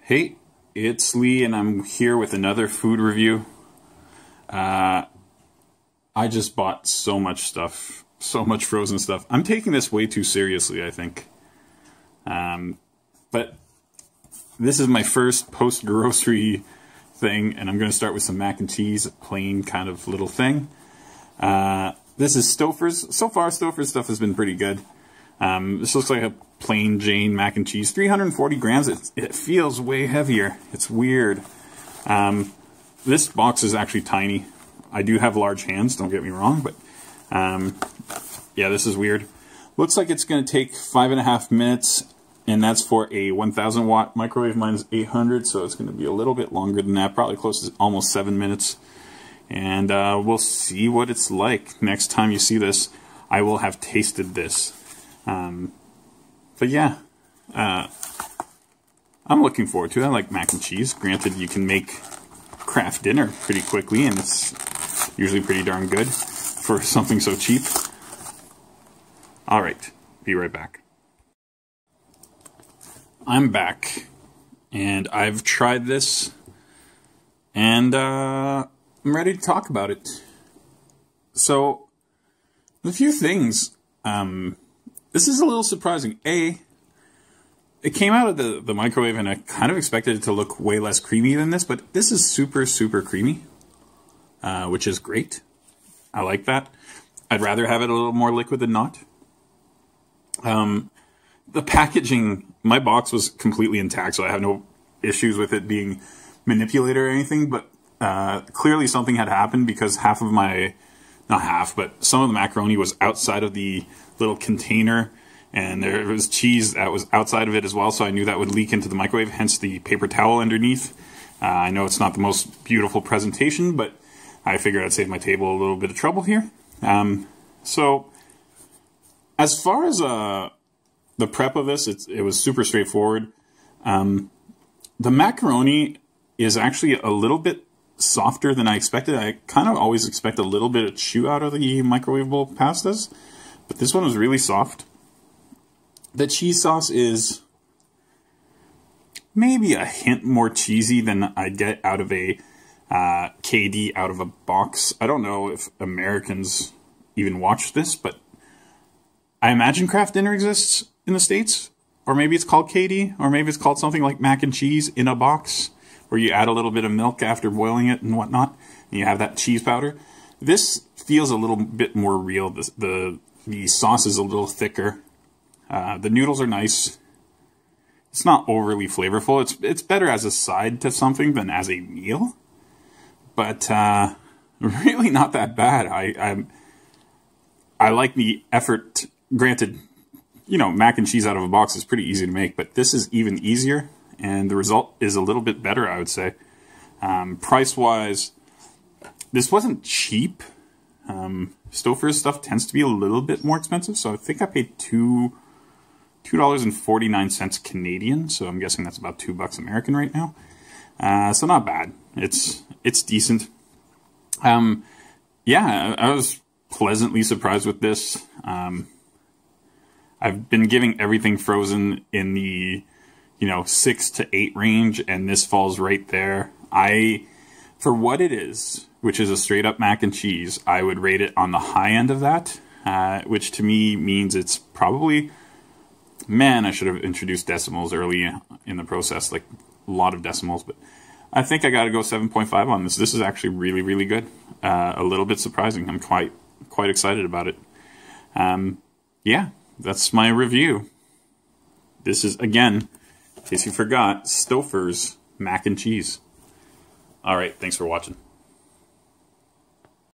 Hey, it's Lee and I'm here with another food review. I just bought so much stuff, so much frozen stuff. I'm taking this way too seriously, I think. But this is my first post-grocery thing, and I'm going to start with some mac and cheese, a plain kind of little thing. This is Stouffer's. So far, Stouffer's stuff has been pretty good. This looks like a plain Jane mac and cheese, 340 grams. It feels way heavier. It's weird. This box is actually tiny. I do have large hands, don't get me wrong, but yeah, this is weird. Looks like it's going to take 5.5 minutes, and that's for a 1000 watt microwave. Mine is 800, so it's going to be a little bit longer than that, probably close to almost 7 minutes. And we'll see what it's like. Next time you see this, I will have tasted this. But yeah, I'm looking forward to it. I like mac and cheese. Granted, you can make Kraft dinner pretty quickly, and it's usually pretty darn good for something so cheap. Alright, be right back. I'm back, and I've tried this, and I'm ready to talk about it. So, a few things. This is a little surprising. It came out of the microwave, and I kind of expected it to look way less creamy than this, but this is super, super creamy, which is great. I like that. I'd rather have it a little more liquid than not. The packaging, my box was completely intact, so I have no issues with it being manipulated or anything, but clearly something had happened because half of my, not half, but some of the macaroni was outside of the little container, and there was cheese that was outside of it as well, so I knew that would leak into the microwave, hence the paper towel underneath. I know it's not the most beautiful presentation, but I figured I'd save my table a little bit of trouble here. So, as far as the prep of this, it was super straightforward. The macaroni is actually a little bit softer than I expected. I kind of always expect a little bit of chew out of the microwavable pastas, but this one was really soft. The cheese sauce is maybe a hint more cheesy than I get out of a KD out of a box. I don't know if Americans even watch this, but I imagine Kraft dinner exists in the States, or maybe it's called KD, or maybe it's called something like mac and cheese in a box, where you add a little bit of milk after boiling it and whatnot, and you have that cheese powder. This feels a little bit more real. The sauce is a little thicker. The noodles are nice. It's not overly flavorful. It's better as a side to something than as a meal, but really not that bad. I like the effort. Granted, you know, mac and cheese out of a box is pretty easy to make, but this is even easier, and the result is a little bit better, I would say. Price-wise, this wasn't cheap. Stouffer's stuff tends to be a little bit more expensive, so I think I paid $2.49 Canadian, so I'm guessing that's about $2 American right now. So not bad. It's decent. Yeah, I was pleasantly surprised with this. I've been giving everything frozen in the 6 to 8 range, and this falls right there. For what it is, which is a straight up mac and cheese, I would rate it on the high end of that, which to me means it's probably, man, I should have introduced decimals early in the process, like a lot of decimals, but I think I gotta go 7.5 on this. This is actually really, really good. A little bit surprising. I'm quite excited about it. Yeah, that's my review. This is, again, in case you forgot, Stouffer's mac and cheese. Alright, thanks for watching.